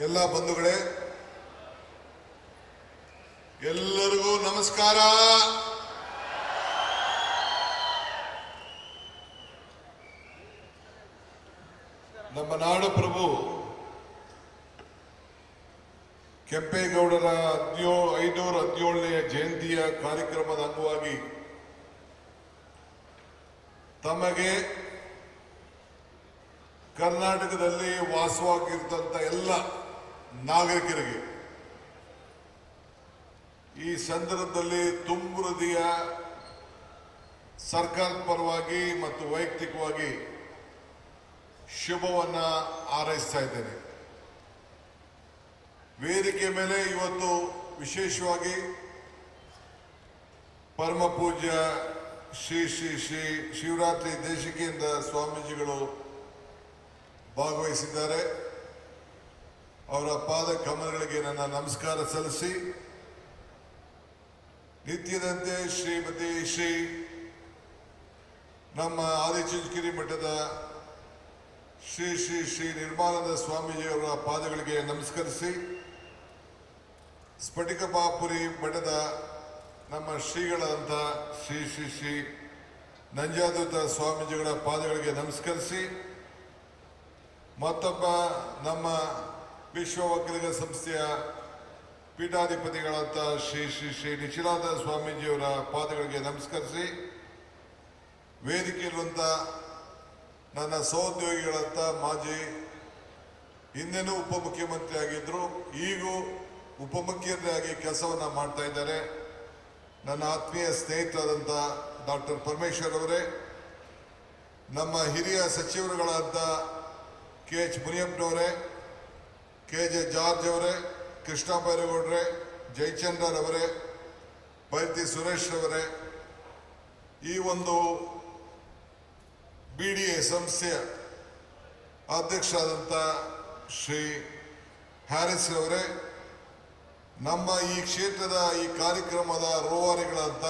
ಎಲ್ಲ ಬಂಧುಗಳೇ, ಎಲ್ಲರಿಗೂ ನಮಸ್ಕಾರ. ನಮ್ಮ ನಾಡಪ್ರಭು ಕೆಂಪೇಗೌಡರ 517ನೇ ಜಯಂತಿಯ ಕಾರ್ಯಕ್ರಮದ ಅಂಗವಾಗಿ ತಮಗೆ ಕರ್ನಾಟಕದಲ್ಲಿ ವಾಸವಾಗಿರ್ತಂಥ ಎಲ್ಲ ನಾಗರಿಕರಿಗೆ ಈ ಸಂದರ್ಭದಲ್ಲಿ ತುಂಬ ಹೃದಯ ಸರ್ಕಾರದ ಪರವಾಗಿ ಮತ್ತು ವೈಯಕ್ತಿಕವಾಗಿ ಶುಭವನ್ನ ಹಾರೈಸ್ತಾ ಇದ್ದೇನೆ. ವೇದಿಕೆ ಮೇಲೆ ಇವತ್ತು ವಿಶೇಷವಾಗಿ ಪರಮ ಪೂಜ್ಯ ಶ್ರೀ ಶ್ರೀ ಶ್ರೀ ಶಿವರಾತ್ರಿ ದೇಶಿಕೇಂದ್ರ ಸ್ವಾಮೀಜಿಗಳು ಭಾಗವಹಿಸಿದ್ದಾರೆ. ಅವರ ಪಾದ ಕಮಲಗಳಿಗೆ ನನ್ನ ನಮಸ್ಕಾರ ಸಲ್ಲಿಸಿ, ನಿತ್ಯದಂತೆ ಶ್ರೀಮತಿ ಶ್ರೀ ನಮ್ಮ ಆದಿಚುಂಚನಗಿರಿ ಮಠದ ಶ್ರೀ ಶ್ರೀ ಶ್ರೀ ನಿರ್ಮಲಾನಂದ ಸ್ವಾಮೀಜಿಯವರ ಪಾದಗಳಿಗೆ ನಮಸ್ಕರಿಸಿ, ಸ್ಫಟಿಕಪಾಪುರಿ ಮಠದ ನಮ್ಮ ಶ್ರೀಗಳಂತ ಶ್ರೀ ಶ್ರೀ ಶ್ರೀ ನಂಜಾದೂತ ಸ್ವಾಮೀಜಿಗಳ ಪಾದಗಳಿಗೆ ನಮಸ್ಕರಿಸಿ, ಮತ್ತೊಬ್ಬ ನಮ್ಮ ವಿಶ್ವ ಒಕ್ಕಲಿಗ ಸಂಸ್ಥೆಯ ಪೀಠಾಧಿಪತಿಗಳಂತ ಶ್ರೀ ಶ್ರೀ ಶ್ರೀ ನಿಖಿಲಾನಂದ ಸ್ವಾಮೀಜಿಯವರ ಪಾದಗಳಿಗೆ ನಮಸ್ಕರಿಸಿ, ವೇದಿಕೆಯಿರುವಂಥ ನನ್ನ ಸಹೋದ್ಯೋಗಿಗಳಂತ ಮಾಜಿ ಹಿಂದೆನೂ ಉಪಮುಖ್ಯಮಂತ್ರಿ ಆಗಿದ್ದರು, ಈಗೂ ಉಪಮುಖ್ಯಮಂತ್ರಿಯಾಗಿ ಕೆಲಸವನ್ನು ಮಾಡ್ತಾ ಇದ್ದಾರೆ ನನ್ನ ಆತ್ಮೀಯ ಸ್ನೇಹಿತರಾದಂಥ ಡಾಕ್ಟರ್ ಪರಮೇಶ್ವರ್ ಅವರೇ, ನಮ್ಮ ಹಿರಿಯ ಸಚಿವರುಗಳಾದ KH ಮುನಿಯಪ್ಪನವರೇ, KJ ಜಾರ್ಜ್ ಅವರೇ, ಕೃಷ್ಣ ಬೈರೇಗೌಡರೇ, ಜಯಚಂದ್ರರವರೇ, ಬೈರತಿ ಸುರೇಶ್ ರವರೇ, ಈ ಒಂದು BDA ಸಂಸ್ಥೆಯ ಅಧ್ಯಕ್ಷರಾದಂಥ ಶ್ರೀ ಹ್ಯಾರಿಸ್ ರವರೇ, ನಮ್ಮ ಈ ಕ್ಷೇತ್ರದ ಈ ಕಾರ್ಯಕ್ರಮದ ರೂವಾರಿಗಳಂತ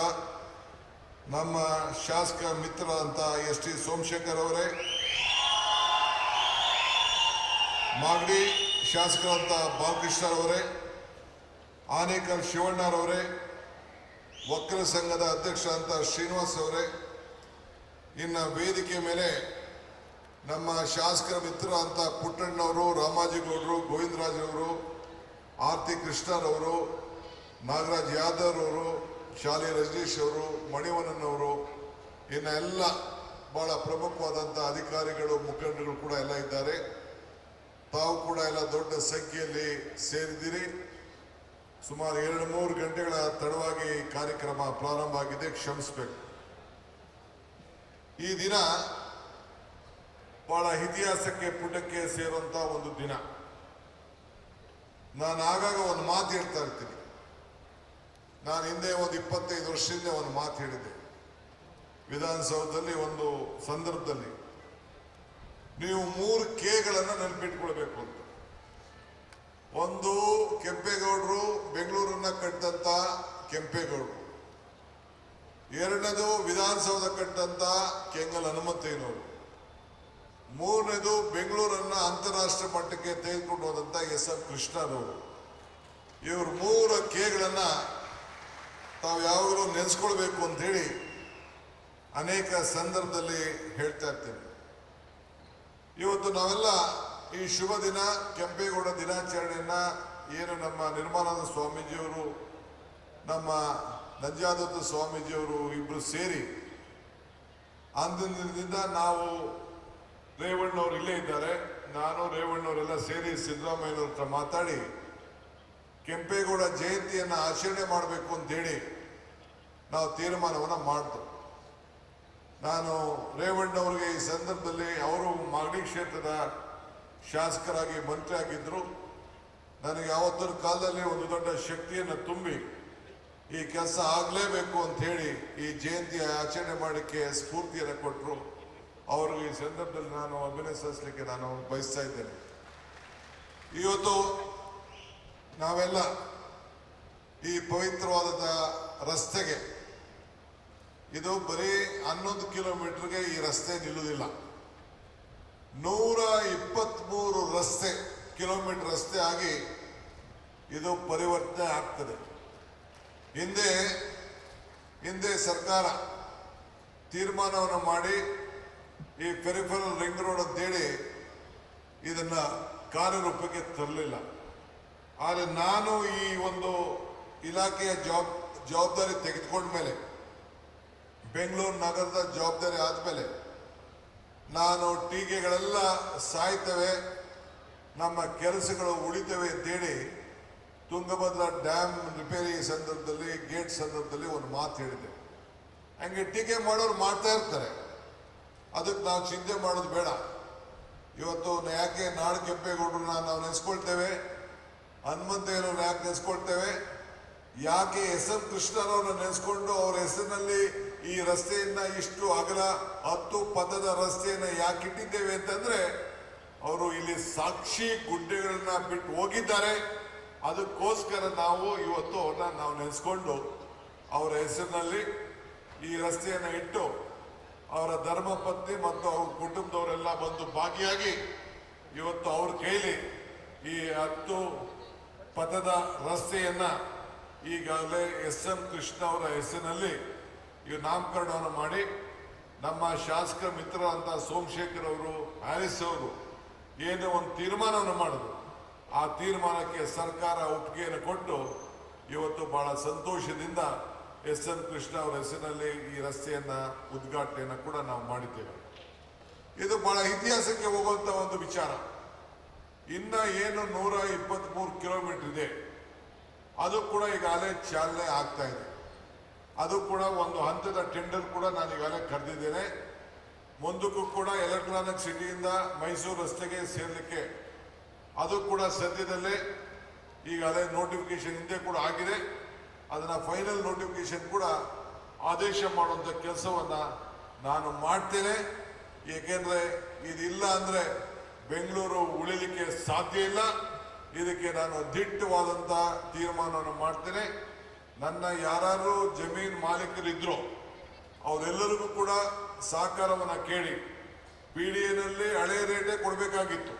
ನಮ್ಮ ಶಾಸಕ ಮಿತ್ರರಂತ ST ಸೋಮಶೇಖರ್ ಅವರೇ, ಮಾಗಡಿ ಶಾಸಕರಂತ ಬಾಲಕೃಷ್ಣರವರೇ, ಆನೇಕಲ್ ಶಿವಣ್ಣರವರೇ, ಒಕ್ಕಲ ಸಂಘದ ಅಧ್ಯಕ್ಷ ಅಂತ ಶ್ರೀನಿವಾಸ್ ಅವರೇ, ಇನ್ನು ವೇದಿಕೆ ಮೇಲೆ ನಮ್ಮ ಶಾಸಕರ ಮಿತ್ರ ಅಂತ ಪುಟ್ಟಣ್ಣವರು, ರಾಮಾಜಿಗೌಡರು, ಗೋವಿಂದರಾಜರವರು, ಆರ್ತಿ ಕೃಷ್ಣರವರು, ನಾಗರಾಜ್ ಯಾದವ್ ಅವರು, ಶಾಲೆ ರಜನೀಶ್ ಅವರು, ಮಣಿವಣ್ಣನವರು, ಇನ್ನು ಎಲ್ಲ ಬಹಳ ಪ್ರಮುಖವಾದಂಥ ಅಧಿಕಾರಿಗಳು, ಮುಖಂಡರು ಕೂಡ ಎಲ್ಲ ಇದ್ದಾರೆ. ತಾವು ಕೂಡ ಎಲ್ಲ ದೊಡ್ಡ ಸಂಖ್ಯೆಯಲ್ಲಿ ಸೇರಿದ್ದೀರಿ. ಸುಮಾರು 2-3 ಗಂಟೆಗಳ ತಡವಾಗಿ ಕಾರ್ಯಕ್ರಮ ಪ್ರಾರಂಭ ಆಗಿದೆ, ಕ್ಷಮಿಸಬೇಕು. ಈ ದಿನ ಬಹಳ ಇತಿಹಾಸಕ್ಕೆ ಪುಟಕ್ಕೆ ಸೇರುವಂತ ಒಂದು ದಿನ. ನಾನು ಆಗಾಗ ಒಂದು ಮಾತು ಹೇಳ್ತಾ ಇರ್ತೀನಿ. ನಾನು ಹಿಂದೆ ಒಂದು 25 ವರ್ಷದಿಂದ ಒಂದು ಮಾತು ಹೇಳಿದ್ದೆ ವಿಧಾನಸೌಧದಲ್ಲಿ ಒಂದು ಸಂದರ್ಭದಲ್ಲಿ, ನೀವು 3 Kಗಳನ್ನು ನೆನಪಿಟ್ಕೊಳ್ಬೇಕು ಅಂತ. ಒಂದು, ಕೆಂಪೇಗೌಡರು ಬೆಂಗಳೂರನ್ನ ಕಟ್ಟಿದಂತ ಕೆಂಪೇಗೌಡರು. ಎರಡನೇದು, ವಿಧಾನಸೌಧ ಕಟ್ಟಂತ ಕೆಂಗಲ್ ಹನುಮಂತಯ್ಯನವರು. ಮೂರನೇದು, ಬೆಂಗಳೂರನ್ನ ಅಂತಾರಾಷ್ಟ್ರೀಯ ಮಟ್ಟಕ್ಕೆ ತೆಗೆದುಕೊಂಡು ಹೋದಂತ SR ಕೃಷ್ಣರವರು. ಇವರು 3 Kಗಳನ್ನ ತಾವು ಯಾವಾಗಲೂ ನೆನೆಸ್ಕೊಳ್ಬೇಕು ಅಂತ ಹೇಳಿ ಅನೇಕ ಸಂದರ್ಭದಲ್ಲಿ ಹೇಳ್ತಾ ಇರ್ತೇನೆ. ಇವತ್ತು ನಾವೆಲ್ಲ ಈ ಶುಭ ದಿನ ಕೆಂಪೇಗೌಡ ದಿನಾಚರಣೆಯನ್ನ ಏನು ನಮ್ಮ ನಿರ್ಮಲಾನಂದ ಸ್ವಾಮೀಜಿಯವರು, ನಮ್ಮ ನಂಜಾದೂತ ಸ್ವಾಮೀಜಿಯವರು ಇಬ್ಬರು ಸೇರಿ ಅಂದಿನಿಂದ ನಾವು ರೇವಣ್ಣವ್ರು ಇಲ್ಲೇ ಇದ್ದಾರೆ, ನಾನು ರೇವಣ್ಣವರೆಲ್ಲ ಸೇರಿ ಸಿದ್ದರಾಮಯ್ಯನವ್ರ ಹತ್ರ ಮಾತಾಡಿ ಕೆಂಪೇಗೌಡ ಜಯಂತಿಯನ್ನು ಆಚರಣೆ ಮಾಡಬೇಕು ಅಂತೇಳಿ ನಾವು ತೀರ್ಮಾನವನ್ನು ಮಾಡಿದ್ರು. ನಾನು ರೇವಣ್ಣವ್ರಿಗೆ ಈ ಸಂದರ್ಭದಲ್ಲಿ, ಅವರು ಮಾಗಡಿ ಕ್ಷೇತ್ರದ ಶಾಸಕರಾಗಿ ಮಂತ್ರಿ ಆಗಿದ್ದರು, ನನಗೆ ಯಾವತ್ತರ ಕಾಲದಲ್ಲಿ ಒಂದು ದೊಡ್ಡ ಶಕ್ತಿಯನ್ನು ತುಂಬಿ ಈ ಕೆಲಸ ಆಗಲೇಬೇಕು ಅಂತ ಹೇಳಿ ಈ ಜಯಂತಿಯ ಆಚರಣೆ ಮಾಡಲಿಕ್ಕೆ ಸ್ಫೂರ್ತಿಯನ್ನು ಕೊಟ್ಟರು. ಅವ್ರಿಗೆ ಈ ಸಂದರ್ಭದಲ್ಲಿ ನಾನು ಅಭಿನಂದಿಸಲಿಕ್ಕೆ ನಾನು ಬಯಸ್ತಾ ಇದ್ದೇನೆ. ಇವತ್ತು ನಾವೆಲ್ಲ ಈ ಪವಿತ್ರವಾದ ರಸ್ತೆಗೆ, ಇದು ಬರೀ 11 ಕಿಲೋಮೀಟರ್ಗೆ ಈ ರಸ್ತೆ ನಿಲ್ಲುವುದಿಲ್ಲ, 123 ರಸ್ತೆ ಕಿಲೋಮೀಟರ್ ರಸ್ತೆ ಆಗಿ ಇದು ಪರಿವರ್ತನೆ ಆಗ್ತದೆ. ಹಿಂದೆ ಸರ್ಕಾರ ತೀರ್ಮಾನವನ್ನು ಮಾಡಿ ಈ ಪೆರಿಫೆರಲ್ ರಿಂಗ್ ರೋಡ್ ಅಂತೇಳಿ ಇದನ್ನ ಕಾರ್ಯರೂಪಕ್ಕೆ ತರಲಿಲ್ಲ. ಆದರೆ ನಾನು ಈ ಒಂದು ಇಲಾಖೆಯ ಜವಾಬ್ದಾರಿ ತೆಗೆದುಕೊಂಡ ಮೇಲೆ, ಬೆಂಗಳೂರು ನಗರದ ಜವಾಬ್ದಾರಿ ಆದಮೇಲೆ, ನಾನು ಟೀಕೆಗಳೆಲ್ಲ ಸಾಯ್ತವೆ, ನಮ್ಮ ಕೆಲಸಗಳು ಉಳಿತವೆ ಅಂತೇಳಿ ತುಂಗಭದ್ರಾ ಡ್ಯಾಮ್ ರಿಪೇರಿ ಸಂದರ್ಭದಲ್ಲಿ, ಗೇಟ್ ಸಂದರ್ಭದಲ್ಲಿ ಒಂದು ಮಾತು ಹೇಳಿದೆ. ಹಂಗೆ ಟೀಕೆ ಮಾಡೋರು ಮಾಡ್ತಾ ಇರ್ತಾರೆ, ಅದಕ್ಕೆ ನಾವು ಚಿಂತೆ ಮಾಡೋದು ಬೇಡ. ಇವತ್ತು ಯಾಕೆ ನಾಡು ಕೆಂಪೇಗೌಡರನ್ನ ನಾವು ನೆನೆಸ್ಕೊಳ್ತೇವೆ, ಹನುಮಂತಯ್ಯನವ್ರನ್ನ ಯಾಕೆ ನೆನೆಸ್ಕೊಳ್ತೇವೆ, ಯಾಕೆ ಎಸ್.ಎಂ. ಕೃಷ್ಣರವ್ರನ್ನ ನೆನೆಸ್ಕೊಂಡು ಅವ್ರ ಹೆಸರಿನಲ್ಲಿ ಈ ರಸ್ತೆಯನ್ನ ಇಷ್ಟು ಅಗಲ 10 ಪಥದ ರಸ್ತೆಯನ್ನ ಯಾಕೆ ಇಟ್ಟಿದ್ದೇವೆ ಅಂತಂದ್ರೆ, ಅವರು ಇಲ್ಲಿ ಸಾಕ್ಷಿ ಗುಡ್ಡೆಗಳನ್ನ ಬಿಟ್ಟು ಹೋಗಿದ್ದಾರೆ. ಅದಕ್ಕೋಸ್ಕರ ನಾವು ಇವತ್ತು ಅವ್ರನ್ನ ನಾವು ನೆನೆಸ್ಕೊಂಡು ಅವರ ಹೆಸರಿನಲ್ಲಿ ಈ ರಸ್ತೆಯನ್ನು ಇಟ್ಟು ಅವರ ಧರ್ಮಪತ್ನಿ ಮತ್ತು ಅವ್ರ ಕುಟುಂಬದವರೆಲ್ಲ ಬಂದು ಭಾಗಿಯಾಗಿ ಇವತ್ತು ಅವ್ರ ಕೈಲಿ ಈ 10 ಪಥದ ರಸ್ತೆಯನ್ನ ಈಗಾಗಲೇ ಎಸ್.ಎಂ. ಕೃಷ್ಣ ಅವರ ಹೆಸರಿನಲ್ಲಿ ಈ ನಾಮಕರಣವನ್ನು ಮಾಡಿ, ನಮ್ಮ ಶಾಸಕ ಮಿತ್ರರಂತ ಸೋಮಶೇಖರ್ ಅವರು, ಹ್ಯಾರಿಸ್ ಅವರು ಏನು ಒಂದು ತೀರ್ಮಾನವನ್ನು ಮಾಡಿದ್ರು, ಆ ತೀರ್ಮಾನಕ್ಕೆ ಸರ್ಕಾರ ಒಪ್ಪಿಗೆಯನ್ನು ಕೊಟ್ಟು ಇವತ್ತು ಬಹಳ ಸಂತೋಷದಿಂದ ಎಸ್.ಎಂ. ಕೃಷ್ಣ ಅವರ ಹೆಸರಿನಲ್ಲಿ ಈ ರಸ್ತೆಯನ್ನ ಉದ್ಘಾಟನೆಯನ್ನು ಕೂಡ ನಾವು ಮಾಡಿದ್ದೇವೆ. ಇದು ಬಹಳ ಇತಿಹಾಸಕ್ಕೆ ಹೋಗುವಂತ ಒಂದು ವಿಚಾರ. ಇನ್ನ ಏನು 123 ಕಿಲೋಮೀಟರ್ ಇದೆ, ಅದು ಕೂಡ ಈಗಾಗಲೇ ಚಾಲನೆ ಆಗ್ತಾ ಇದೆ. ಅದು ಕೂಡ ಒಂದು ಹಂತದ ಟೆಂಡರ್ ಕೂಡ ನಾನು ಈಗಾಗಲೇ ಕರೆದಿದ್ದೇನೆ. ಮುಂದಕ್ಕೂ ಕೂಡ ಎಲೆಕ್ಟ್ರಾನಿಕ್ ಸಿಟಿಯಿಂದ ಮೈಸೂರು ರಸ್ತೆಗೆ ಸೇರ್ಲಿಕ್ಕೆ ಅದು ಕೂಡ ಸದ್ಯದಲ್ಲೇ ಈಗಾಗಲೇ ನೋಟಿಫಿಕೇಶನ್ ಹಿಂದೆ ಕೂಡ ಆಗಿದೆ. ಅದನ್ನ ಫೈನಲ್ ನೋಟಿಫಿಕೇಶನ್ ಕೂಡ ಆದೇಶ ಮಾಡುವಂತ ಕೆಲಸವನ್ನ ನಾನು ಮಾಡ್ತೇನೆ. ಏಕೆಂದ್ರೆ ಇದಿಲ್ಲ ಅಂದ್ರೆ ಬೆಂಗಳೂರು ಉಳಿಲಿಕ್ಕೆ ಸಾಧ್ಯ ಇಲ್ಲ. ಇದಕ್ಕೆ ನಾನು ದಿಟ್ಟವಾದಂತ ತೀರ್ಮಾನವನ್ನು ಮಾಡ್ತೇನೆ. ನನ್ನ ಯಾರು ಜಮೀನು ಮಾಲೀಕರಿದ್ರು ಅವರೆಲ್ಲರಿಗೂ ಕೂಡ ಸಹಕಾರವನ್ನು ಕೇಳಿ PDA-ನಲ್ಲಿ ಹಳೆ ರೇಟೇ ಕೊಡಬೇಕಾಗಿತ್ತು.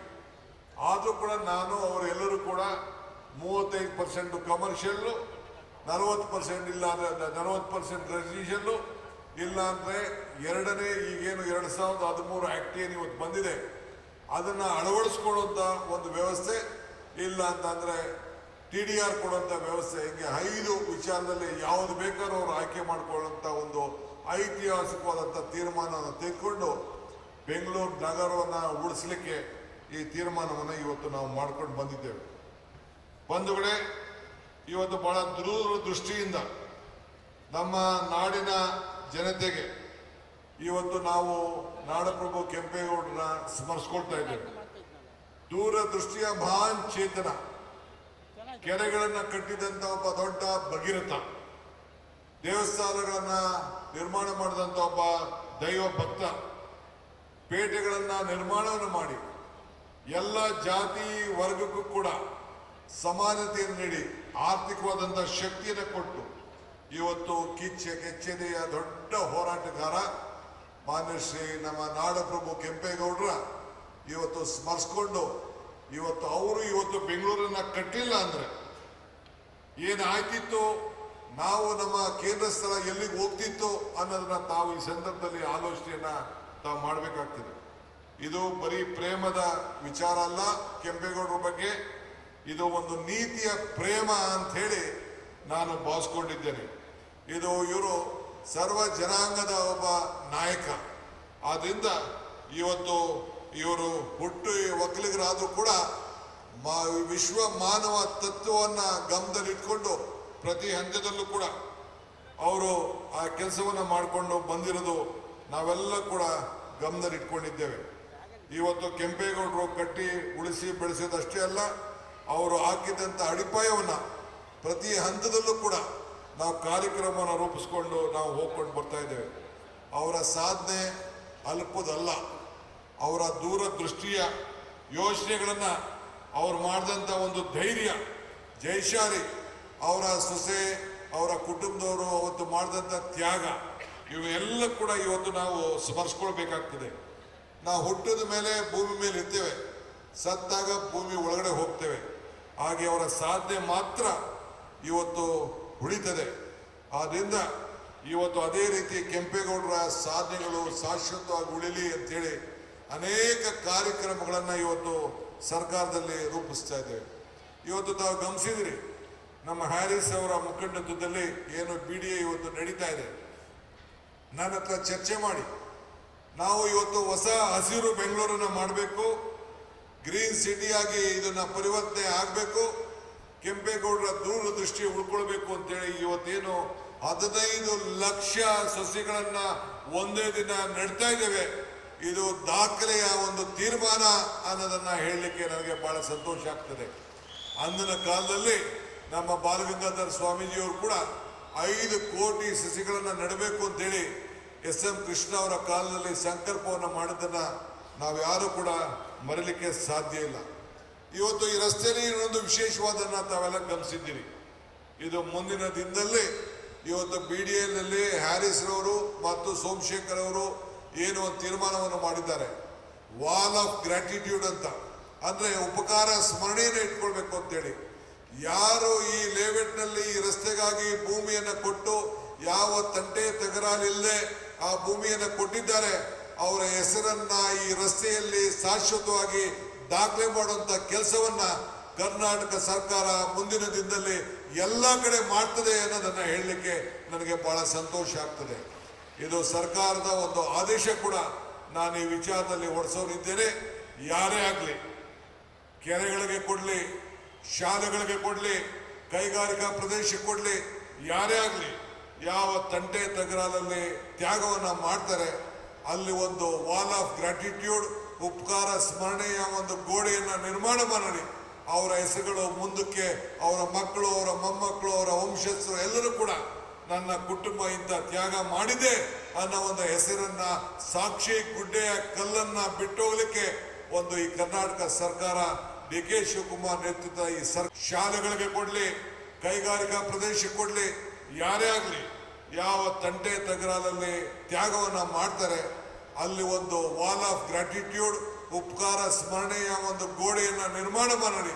ಆದರೂ ಕೂಡ ನಾನು ಅವರೆಲ್ಲರೂ ಕೂಡ 35% ಕಮರ್ಷಿಯಲ್ಲು, 40% ಇಲ್ಲ ಅಂದ್ರೆ 40% ರೆಸಿಡೆನ್ಷಿಯಲ್ಲು, ಇಲ್ಲ ಅಂದ್ರೆ ಎರಡನೇ ಈಗೇನು 2013 ಆಕ್ಟ್ ಏನು ಇವತ್ತು ಬಂದಿದೆ ಅದನ್ನ ಅಳವಡಿಸ್ಕೊಳ್ಳುವಂತ ಒಂದು ವ್ಯವಸ್ಥೆ, ಇಲ್ಲ ಅಂತಂದ್ರೆ TDR ಕೊಡುವಂತ ವ್ಯವಸ್ಥೆ, ಹೀಗೆ 5 ವಿಚಾರದಲ್ಲಿ ಯಾವುದು ಬೇಕಾದ್ರೂ ಅವರು ಆಯ್ಕೆ ಮಾಡಿಕೊಳ್ಳುವಂತ ಒಂದು ಐತಿಹಾಸಿಕವಾದಂಥ ತೀರ್ಮಾನವನ್ನು ತೆಗೆದುಕೊಂಡು ಬೆಂಗಳೂರು ನಗರವನ್ನು ಉಳಿಸಲಿಕ್ಕೆ ಈ ತೀರ್ಮಾನವನ್ನು ಇವತ್ತು ನಾವು ಮಾಡ್ಕೊಂಡು ಬಂದಿದ್ದೇವೆ. ಬಂಧುಗಳೇ, ಇವತ್ತು ಬಹಳ ದೂರದೃಷ್ಟಿಯಿಂದ ನಮ್ಮ ನಾಡಿನ ಜನತೆಗೆ ಇವತ್ತು ನಾವು ನಾಡಪ್ರಭು ಕೆಂಪೇಗೌಡರನ್ನ ಸ್ಮರಿಸ್ಕೊಳ್ತಾ ಇದ್ದೇವೆ. ದೂರದೃಷ್ಟಿಯ ಮಹಾನ್ ಚೇತನ, ಕೆರೆಗಳನ್ನ ಕಟ್ಟಿದಂತ ಒಬ್ಬ ದೊಡ್ಡ ಭಗೀರಥ, ದೇವಸ್ಥಾನಗಳನ್ನ ನಿರ್ಮಾಣ ಮಾಡಿದಂತ ಒಬ್ಬ ದೈವ ಭಕ್ತ, ಪೇಟೆಗಳನ್ನ ನಿರ್ಮಾಣವನ್ನು ಮಾಡಿ ಎಲ್ಲ ಜಾತಿ ವರ್ಗಕ್ಕೂ ಕೂಡ ಸಮಾನತೆಯನ್ನು ನೀಡಿ ಆರ್ಥಿಕವಾದಂಥ ಶಕ್ತಿಯನ್ನು ಕೊಟ್ಟು ಇವತ್ತು ಕೆಚ್ಚೆದೆಯ ದೊಡ್ಡ ಹೋರಾಟಗಾರ ಮಾನ್ಯ ಶ್ರೀ ನಮ್ಮ ನಾಡಪ್ರಭು ಕೆಂಪೇಗೌಡರ ಇವತ್ತು ಸ್ಮರಿಸ್ಕೊಂಡು ಇವತ್ತು ಅವರು ಇವತ್ತು ಬೆಂಗಳೂರನ್ನ ಕಟ್ಟಿಲ್ಲ ಅಂದ್ರೆ ಏನಾಯ್ತಿತ್ತು, ನಾವು ನಮ್ಮ ಕೇಂದ್ರ ಸ್ಥಳ ಎಲ್ಲಿಗೆ ಹೋಗ್ತಿತ್ತು ಅನ್ನೋದನ್ನ ತಾವು ಈ ಸಂದರ್ಭದಲ್ಲಿ ಆಲೋಚನೆಯನ್ನ ತಾವು ಮಾಡಬೇಕಾಗ್ತದೆ. ಇದು ಬರೀ ಪ್ರೇಮದ ವಿಚಾರ ಅಲ್ಲ ಕೆಂಪೇಗೌಡರ ಬಗ್ಗೆ, ಇದು ಒಂದು ನೀತಿಯ ಪ್ರೇಮ ಅಂತ ಹೇಳಿ ನಾನು ಭಾವಿಸ್ಕೊಂಡಿದ್ದೇನೆ. ಇವರು ಸರ್ವ ಜನಾಂಗದ ಒಬ್ಬ ನಾಯಕ. ಆದ್ರಿಂದ ಇವತ್ತು ಇವರು ಹುಟ್ಟು ಒಕ್ಕಲಿಗರಾದರೂ ಕೂಡ ವಿಶ್ವ ಮಾನವ ತತ್ವವನ್ನ ಗಮನದಲ್ಲಿಟ್ಕೊಂಡು ಪ್ರತಿ ಹಂತದಲ್ಲೂ ಕೂಡ ಅವರು ಆ ಕೆಲಸವನ್ನ ಮಾಡಿಕೊಂಡು ಬಂದಿರೋದು ನಾವೆಲ್ಲ ಕೂಡ ಗಮನದಲ್ಲಿಟ್ಕೊಂಡಿದ್ದೇವೆ. ಇವತ್ತು ಕೆಂಪೇಗೌಡರು ಕಟ್ಟಿ ಉಳಿಸಿ ಬೆಳೆಸೋದಷ್ಟೇ ಅಲ್ಲ, ಅವರು ಹಾಕಿದಂಥ ಅಡಿಪಾಯವನ್ನ ಪ್ರತಿ ಹಂತದಲ್ಲೂ ಕೂಡ ನಾವು ಕಾರ್ಯಕ್ರಮವನ್ನು ರೂಪಿಸ್ಕೊಂಡು ನಾವು ಹೋಗ್ಕೊಂಡು ಬರ್ತಾ ಇದ್ದೇವೆ. ಅವರ ಸಾಧನೆ ಅಲ್ಪದಲ್ಲ, ಅವರ ದೂರದೃಷ್ಟಿಯ ಯೋಚನೆಗಳನ್ನ ಅವ್ರು ಮಾಡಿದಂಥ ಒಂದು ಧೈರ್ಯ, ಜೈಶಾಲಿ, ಅವರ ಸೊಸೆ, ಅವರ ಕುಟುಂಬದವರು ಅವತ್ತು ಮಾಡಿದಂಥ ತ್ಯಾಗ, ಇವೆಲ್ಲ ಕೂಡ ಇವತ್ತು ನಾವು ಸ್ಮರಿಸ್ಕೊಳ್ಬೇಕಾಗ್ತದೆ. ನಾವು ಹುಟ್ಟಿದ ಮೇಲೆ ಭೂಮಿ ಮೇಲೆ ಇದ್ದೇವೆ, ಸತ್ತಾಗ ಭೂಮಿ ಒಳಗಡೆ ಹಾಗೆ ಅವರ ಸಾಧನೆ ಮಾತ್ರ ಇವತ್ತು ಉಳಿತದೆ. ಆದ್ದರಿಂದ ಇವತ್ತು ಅದೇ ರೀತಿ ಕೆಂಪೇಗೌಡರ ಸಾಧನೆಗಳು ಶಾಶ್ವತವಾಗಿ ಉಳಿಲಿ ಅಂತೇಳಿ ಅನೇಕ ಕಾರ್ಯಕ್ರಮಗಳನ್ನು ಇವತ್ತು ಸರ್ಕಾರದಲ್ಲಿ ರೂಪಿಸ್ತಾ ಇದ್ದೇವೆ. ಇವತ್ತು ತಾವು ಗಮನಿಸಿದಿರಿ, ನಮ್ಮ ಹ್ಯಾರಿಸ್ ಅವರ ಮುಖಂಡತ್ವದಲ್ಲಿ ಏನು BDA ಇವತ್ತು ನಡೀತಾ ಇದೆ. ನನ್ನ ಹತ್ರ ಚರ್ಚೆ ಮಾಡಿ ನಾವು ಇವತ್ತು ಹೊಸ ಹಸಿರು ಬೆಂಗಳೂರನ್ನ ಮಾಡಬೇಕು, ಗ್ರೀನ್ ಸಿಟಿಯಾಗಿ ಇದನ್ನ ಪರಿವರ್ತನೆ ಆಗಬೇಕು, ಕೆಂಪೇಗೌಡರ ದೂರದೃಷ್ಟಿ ಉಳ್ಕೊಳ್ಬೇಕು ಅಂತೇಳಿ ಇವತ್ತೇನು 15 ಲಕ್ಷ ಸಸಿಗಳನ್ನ ಒಂದೇ ದಿನ ನೆಡ್ತಾ ಇದ್ದೇವೆ. ಇದು ದಾಖಲೆಯ ಒಂದು ತೀರ್ಮಾನ ಅನ್ನೋದನ್ನ ಹೇಳಲಿಕ್ಕೆ ನನಗೆ ಬಹಳ ಸಂತೋಷ ಆಗ್ತದೆ. ಅಂದಿನ ಕಾಲದಲ್ಲಿ ನಮ್ಮ ಬಾಲಗಂಗಾಧರ ಸ್ವಾಮೀಜಿಯವರು ಕೂಡ 5 ಕೋಟಿ ಸಸಿಗಳನ್ನ ನೆಡಬೇಕು ಅಂತೇಳಿ SM ಕೃಷ್ಣ ಅವರ ಕಾಲದಲ್ಲಿ ಸಂಕಲ್ಪವನ್ನು ಮಾಡಿದ್ದನ್ನ ನಾವ್ಯಾರು ಕೂಡ ಮರೀಲಿಕ್ಕೆ ಸಾಧ್ಯ ಇಲ್ಲ. ಇವತ್ತು ಈ ರಸ್ತೆಯಲ್ಲಿ ಇನ್ನೊಂದು ವಿಶೇಷವಾದನ್ನ ತಾವೆಲ್ಲ ಗಮನಿಸಿದ್ದೀರಿ. ಇದು ಮುಂದಿನ ದಿನದಲ್ಲಿ ಇವತ್ತು BDAನಲ್ಲಿ ಹ್ಯಾರಿಸ್ ರವರು ಮತ್ತು ಸೋಮಶೇಖರ್ ಅವರು ಏನು ಒಂದು ತೀರ್ಮಾನವನ್ನು ಮಾಡಿದ್ದಾರೆ, ವಾಲ್ ಆಫ್ ಗ್ರಾಟಿಟ್ಯೂಡ್ ಅಂತ, ಅಂದ್ರೆ ಉಪಕಾರ ಸ್ಮರಣೆಯನ್ನು ಇಟ್ಕೊಳ್ಬೇಕು ಅಂತೇಳಿ. ಯಾರು ಈ ಲೇಔಟ್ನಲ್ಲಿ ಈ ರಸ್ತೆಗಾಗಿ ಭೂಮಿಯನ್ನು ಕೊಟ್ಟು ಯಾವ ತಂಟೆ ತಗರಾಲಿಲ್ಲದೆ ಆ ಭೂಮಿಯನ್ನು ಕೊಟ್ಟಿದ್ದಾರೆ, ಅವರ ಹೆಸರನ್ನ ಈ ರಸ್ತೆಯಲ್ಲಿ ಶಾಶ್ವತವಾಗಿ ದಾಖಲೆ ಮಾಡುವಂತ ಕೆಲಸವನ್ನ ಕರ್ನಾಟಕ ಸರ್ಕಾರ ಮುಂದಿನ ದಿನದಲ್ಲಿ ಎಲ್ಲ ಕಡೆ ಮಾಡ್ತದೆ ಅನ್ನೋದನ್ನ ಹೇಳಲಿಕ್ಕೆ ನನಗೆ ಬಹಳ ಸಂತೋಷ ಆಗ್ತದೆ. ಇದು ಸರ್ಕಾರದ ಒಂದು ಆದೇಶ ಕೂಡ. ನಾನು ಈ ವಿಚಾರದಲ್ಲಿ ಹೊರಸೋರಿದ್ದೇನೆ. ಯಾರೇ ಆಗಲಿ, ಕೆರೆಗಳಿಗೆ ಕೊಡ್ಲಿ, ಶಾಲೆಗಳಿಗೆ ಕೊಡ್ಲಿ, ಕೈಗಾರಿಕಾ ಪ್ರದೇಶಕ್ಕೆ ಕೊಡ್ಲಿ, ಯಾರೇ ಆಗಲಿ, ಯಾವ ತಂಟೆ ತಗರಾಲಲ್ಲಿ ತ್ಯಾಗವನ್ನ ಮಾಡ್ತಾರೆ ಅಲ್ಲಿ ಒಂದು ವಾಲ್ ಆಫ್ ಗ್ರಾಟಿಟ್ಯೂಡ್, ಉಪಕಾರ ಸ್ಮರಣೆಯ ಒಂದು ಗೋಡೆಯನ್ನ ನಿರ್ಮಾಣ ಮಾಡಿ ಅವರ ಹೆಸರುಗಳು ಮುಂದಕ್ಕೆ ಅವರ ಮಕ್ಕಳು, ಅವರ ಮೊಮ್ಮಕ್ಕಳು, ಅವರ ವಂಶಸ್ಥರು ಎಲ್ಲರೂ ಕೂಡ ನನ್ನ ಕುಟುಂಬ ಇಂಥ ತ್ಯಾಗ ಮಾಡಿದೆ ಅನ್ನೋ ಒಂದು ಹೆಸರನ್ನ, ಸಾಕ್ಷಿ ಗುಡ್ಡೆಯ ಕಲ್ಲನ್ನ ಬಿಟ್ಟೋಗ್ಲಿಕ್ಕೆ ಒಂದು ಈ ಕರ್ನಾಟಕ ಸರ್ಕಾರ DK ಶಿವಕುಮಾರ್ ನೇತೃತ್ವ ಈ ಶಾಲೆಗಳಿಗೆ ಕೊಡ್ಲಿ, ಕೈಗಾರಿಕಾ ಪ್ರದೇಶಕ್ಕೆ ಕೊಡ್ಲಿ, ಯಾರೇ ಆಗಲಿ, ಯಾವ ತಂಟೆ ತಗರಾಲಲ್ಲಿ ತ್ಯಾಗವನ್ನ ಮಾಡ್ತಾರೆ ಅಲ್ಲಿ ಒಂದು ವಾಲ್ ಆಫ್ ಗ್ರಾಟಿಟ್ಯೂಡ್, ಉಪಕಾರ ಸ್ಮರಣೆಯ ಒಂದು ಗೋಡೆಯನ್ನ ನಿರ್ಮಾಣ ಮಾಡಿ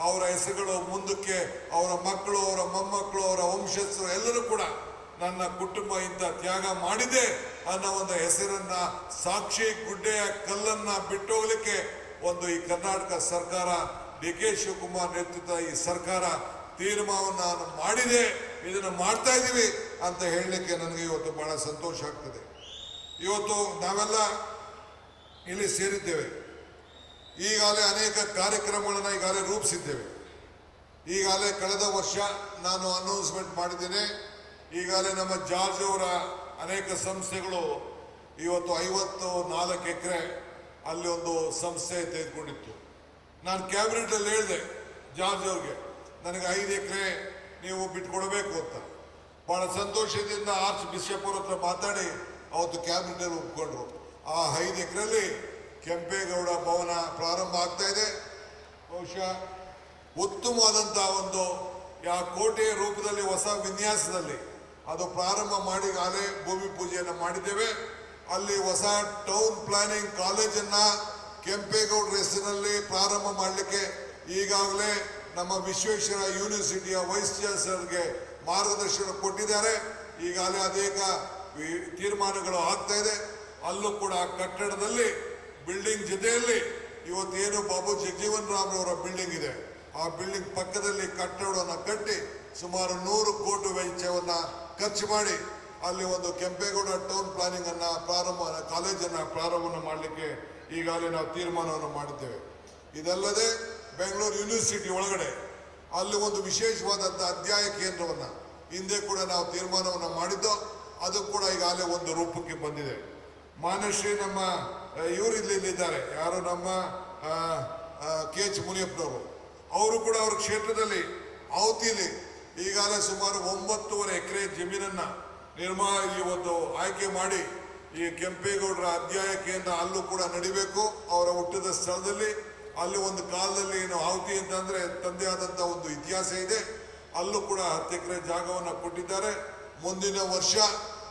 ಅವರ ಹೆಸರುಗಳು ಮುಂದಕ್ಕೆ ಅವರ ಮಕ್ಕಳು, ಅವರ ಮೊಮ್ಮಕ್ಕಳು, ಅವರ ವಂಶಸ್ಥರು ಎಲ್ಲರೂ ಕೂಡ ನನ್ನ ಕುಟುಂಬ ಇಂಥ ತ್ಯಾಗ ಮಾಡಿದೆ ಅನ್ನೋ ಒಂದು ಹೆಸರನ್ನ, ಸಾಕ್ಷಿ ಗುಡ್ಡೆಯ ಕಲ್ಲನ್ನ ಬಿಟ್ಟೋಗ್ಲಿಕ್ಕೆ ಒಂದು ಈ ಕರ್ನಾಟಕ ಸರ್ಕಾರ DK ಶಿವಕುಮಾರ್ ನೇತೃತ್ವ ಈ ಸರ್ಕಾರ ತೀರ್ಮಾನವನ್ನು ಮಾಡಿದೆ. ಇದನ್ನು ಮಾಡ್ತಾ ಇದ್ದೀವಿ ಅಂತ ಹೇಳಲಿಕ್ಕೆ ನನಗೆ ಇವತ್ತು ಬಹಳ ಸಂತೋಷ ಆಗ್ತದೆ. ಇವತ್ತು ನಾವೆಲ್ಲ ಇಲ್ಲಿ ಸೇರಿದ್ದೇವೆ. ಈಗಾಗಲೇ ಅನೇಕ ಕಾರ್ಯಕ್ರಮಗಳನ್ನು ಈಗಾಗಲೇ ರೂಪಿಸಿದ್ದೇವೆ. ಈಗಾಗಲೇ ಕಳೆದ ವರ್ಷ ನಾನು ಅನೌನ್ಸ್ಮೆಂಟ್ ಮಾಡಿದ್ದೇನೆ. ಈಗಾಗಲೇ ನಮ್ಮ ಜಾರ್ಜ್ ಅವರ ಅನೇಕ ಸಂಸ್ಥೆಗಳು ಇವತ್ತು 54 ಎಕರೆ ಅಲ್ಲಿ ಒಂದು ಸಂಸ್ಥೆ ತೆಗೆದುಕೊಂಡಿತ್ತು. ನಾನು ಕ್ಯಾಬಿನೆಟ್ ಅಲ್ಲಿ ಹೇಳಿದೆ ಜಾರ್ಜ್ ಅವ್ರಿಗೆ, ನನಗೆ 5 ಎಕರೆ ನೀವು ಬಿಟ್ಕೊಡ್ಬೇಕು ಅಂತ. ಬಹಳ ಸಂತೋಷದಿಂದ ಆರ್ಚ್ ಬಿಷಪ್ ಅವ್ರ ಹತ್ರ ಮಾತಾಡಿ ಅವತ್ತು ಕ್ಯಾಬಿನೆಟ್ ಅಲ್ಲಿ ಒಪ್ಕೊಂಡ್ರು. ಆ 5 ಎಕರೆಯಲ್ಲಿ ಕೆಂಪೇಗೌಡ ಭವನ ಪ್ರಾರಂಭ ಆಗ್ತಾ ಇದೆ. ಬಹುಶಃ ಉತ್ತಮವಾದಂತಹ ಒಂದು ಕೋಟೆಯ ರೂಪದಲ್ಲಿ ಹೊಸ ವಿನ್ಯಾಸದಲ್ಲಿ ಅದು ಪ್ರಾರಂಭ ಮಾಡಿ ಆಗಲೇ ಭೂಮಿ ಪೂಜೆಯನ್ನು ಮಾಡಿದ್ದೇವೆ. ಅಲ್ಲಿ ಹೊಸ ಟೌನ್ ಪ್ಲಾನಿಂಗ್ ಕಾಲೇಜನ್ನ ಕೆಂಪೇಗೌಡರ ಹೆಸರಿನಲ್ಲಿ ಪ್ರಾರಂಭ ಮಾಡಲಿಕ್ಕೆ ಈಗಾಗಲೇ ನಮ್ಮ ವಿಶ್ವೇಶ್ವರ ಯೂನಿವರ್ಸಿಟಿಯ ವೈಸ್ ಚಾನ್ಸಲರ್ಗೆ ಮಾರ್ಗದರ್ಶನ ಕೊಟ್ಟಿದ್ದಾರೆ. ಈಗಾಗಲೇ ಅನೇಕ ತೀರ್ಮಾನಗಳು ಆಗ್ತಾ ಇದೆ. ಅಲ್ಲೂ ಕೂಡ ಕಟ್ಟಡದಲ್ಲಿ ಬಿಲ್ಡಿಂಗ್ ಜೊತೆಯಲ್ಲಿ ಇವತ್ತೇನು ಬಾಬು ಜಗಜೀವನ್ ರಾಮ್ ಅವರ ಬಿಲ್ಡಿಂಗ್ ಇದೆ, ಆ ಬಿಲ್ಡಿಂಗ್ ಪಕ್ಕದಲ್ಲಿ ಕಟ್ಟಡವನ್ನು ಕಟ್ಟಿ ಸುಮಾರು 100 ಕೋಟಿ ವೆಚ್ಚವನ್ನ ಖರ್ಚು ಮಾಡಿ ಅಲ್ಲಿ ಒಂದು ಕೆಂಪೇಗೌಡ ಟೌನ್ ಪ್ಲಾನಿಂಗ್ ಅನ್ನ ಕಾಲೇಜನ್ನ ಪ್ರಾರಂಭ ಮಾಡಲಿಕ್ಕೆ ಈಗಾಗಲೇ ನಾವು ತೀರ್ಮಾನವನ್ನು ಮಾಡಿದ್ದೇವೆ. ಇದಲ್ಲದೆ ಬೆಂಗಳೂರು ಯೂನಿವರ್ಸಿಟಿ ಒಳಗಡೆ ಅಲ್ಲಿ ಒಂದು ವಿಶೇಷವಾದಂತಹ ಅಧ್ಯಯನ ಕೇಂದ್ರವನ್ನ ಹಿಂದೆ ಕೂಡ ನಾವು ತೀರ್ಮಾನವನ್ನು ಮಾಡಿದ್ದು, ಅದು ಕೂಡ ಈಗಾಗಲೇ ಒಂದು ರೂಪಕ್ಕೆ ಬಂದಿದೆ. ಮಾನಶ್ರೀ ನಮ್ಮ ಇವರು ಇಲ್ಲಿದ್ದಾರೆ, ಯಾರು ನಮ್ಮ KH ಮುನಿಯಪ್ಪನವರು, ಅವರು ಕೂಡ ಅವ್ರ ಕ್ಷೇತ್ರದಲ್ಲಿ ಔತಿಲಿ ಈಗಾಗಲೇ ಸುಮಾರು 9.5 ಎಕರೆ ಜಮೀನನ್ನ ಈ ಒಂದು ಆಯ್ಕೆ ಮಾಡಿ ಈ ಕೆಂಪೇಗೌಡರ ಅಧ್ಯಯನ ಕೇಂದ್ರ ಅಲ್ಲೂ ಕೂಡ ನಡಿಬೇಕು. ಅವರ ಹುಟ್ಟಿದ ಸ್ಥಳದಲ್ಲಿ ಅಲ್ಲಿ ಒಂದು ಕಾಲದಲ್ಲಿ ಏನು ಆವತಿ ಅಂತಂದ್ರೆ ತಂದೆ ಆದಂತ ಒಂದು ಇತಿಹಾಸ ಇದೆ. ಅಲ್ಲೂ ಕೂಡ 10 ಎಕರೆ ಜಾಗವನ್ನು ಕೊಟ್ಟಿದ್ದಾರೆ. ಮುಂದಿನ ವರ್ಷ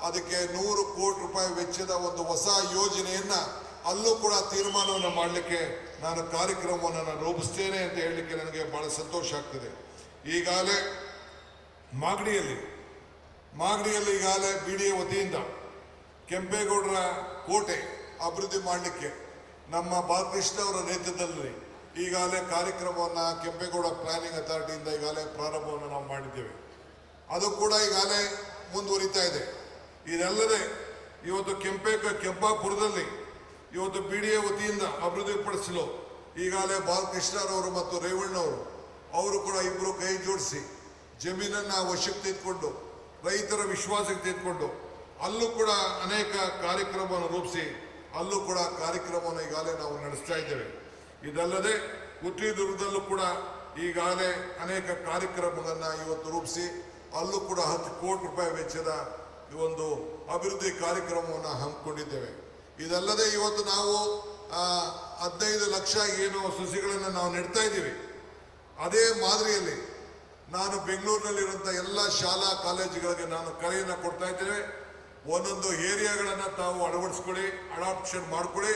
ಅದಕ್ಕೆ 100 ಕೋಟಿ ರೂಪಾಯಿ ವೆಚ್ಚದ ಒಂದು ಹೊಸ ಯೋಜನೆಯನ್ನ ಅಲ್ಲೂ ಕೂಡ ತೀರ್ಮಾನವನ್ನು ಮಾಡಲಿಕ್ಕೆ ನಾನು ಕಾರ್ಯಕ್ರಮವನ್ನು ನಾನು ರೂಪಿಸ್ತೇನೆ ಅಂತ ಹೇಳಲಿಕ್ಕೆ ನನಗೆ ಬಹಳ ಸಂತೋಷ ಆಗ್ತದೆ. ಈಗಾಗಲೇ ಮಾಗಡಿಯಲ್ಲಿ ಈಗಾಗಲೇ BDA ವತಿಯಿಂದ ಕೆಂಪೇಗೌಡರ ಕೋಟೆ ಅಭಿವೃದ್ಧಿ ಮಾಡಲಿಕ್ಕೆ ನಮ್ಮ ಬಾಲಕೃಷ್ಣ ಅವರ ನೇತೃತ್ವದಲ್ಲಿ ಈಗಾಗಲೇ ಕಾರ್ಯಕ್ರಮವನ್ನು ಕೆಂಪೇಗೌಡ ಪ್ಲಾನಿಂಗ್ ಅಥಾರಿಟಿಯಿಂದ ಈಗಾಗಲೇ ಪ್ರಾರಂಭವನ್ನು ನಾವು ಮಾಡಿದ್ದೇವೆ. ಅದು ಕೂಡ ಈಗಾಗಲೇ ಮುಂದುವರಿತಾ ಇದೆ. ಇದಲ್ಲದೆ ಇವತ್ತು ಕೆಂಪಾಪುರದಲ್ಲಿ ಇವತ್ತು BDA ವತಿಯಿಂದ ಅಭಿವೃದ್ಧಿಪಡಿಸಲು ಈಗಾಗಲೇ ಬಾಲಕೃಷ್ಣರವರು ಮತ್ತು ರೇವಣ್ಣವರು ಅವರು ಕೂಡ ಇಬ್ಬರು ಕೈ ಜೋಡಿಸಿ ಜಮೀನನ್ನು ವಶಕ್ಕೆ ತೆಗೆದುಕೊಂಡು ರೈತರ ವಿಶ್ವಾಸಕ್ಕೆ ತೆಗೆದುಕೊಂಡು ಅಲ್ಲೂ ಕೂಡ ಅನೇಕ ಕಾರ್ಯಕ್ರಮವನ್ನು ರೂಪಿಸಿ ಅಲ್ಲೂ ಕೂಡ ಕಾರ್ಯಕ್ರಮವನ್ನು ಈಗಾಗಲೇ ನಾವು ನಡೆಸ್ತಾ ಇದ್ದೇವೆ. ಇದಲ್ಲದೆ ಕುತ್ತಿದುರ್ಗದಲ್ಲೂ ಕೂಡ ಈಗಾಗಲೇ ಅನೇಕ ಕಾರ್ಯಕ್ರಮಗಳನ್ನು ಇವತ್ತು ರೂಪಿಸಿ ಅಲ್ಲೂ ಕೂಡ 10 ಕೋಟಿ ರೂಪಾಯಿ ವೆಚ್ಚದ ಈ ಒಂದು ಅಭಿವೃದ್ಧಿ ಕಾರ್ಯಕ್ರಮವನ್ನು ಹಮ್ಮಿಕೊಂಡಿದ್ದೇವೆ. ಇದಲ್ಲದೆ ಇವತ್ತು ನಾವು 15 ಲಕ್ಷ ಏನು ಸಸಿಗಳನ್ನು ನಾವು ನೆಡ್ತಾ ಇದ್ದೀವಿ. ಅದೇ ಮಾದರಿಯಲ್ಲಿ ನಾನು ಬೆಂಗಳೂರಿನಲ್ಲಿರುವಂಥ ಎಲ್ಲ ಶಾಲಾ ಕಾಲೇಜುಗಳಿಗೆ ನಾನು ಕರೆಯನ್ನು ಕೊಡ್ತಾ ಇದ್ದೇವೆ. ಒಂದೊಂದು ಏರಿಯಾಗಳನ್ನು ತಾವು ಅಳವಡಿಸ್ಕೊಳ್ಳಿ, ಅಡಾಪ್ಷನ್ ಮಾಡ್ಕೊಳ್ಳಿ.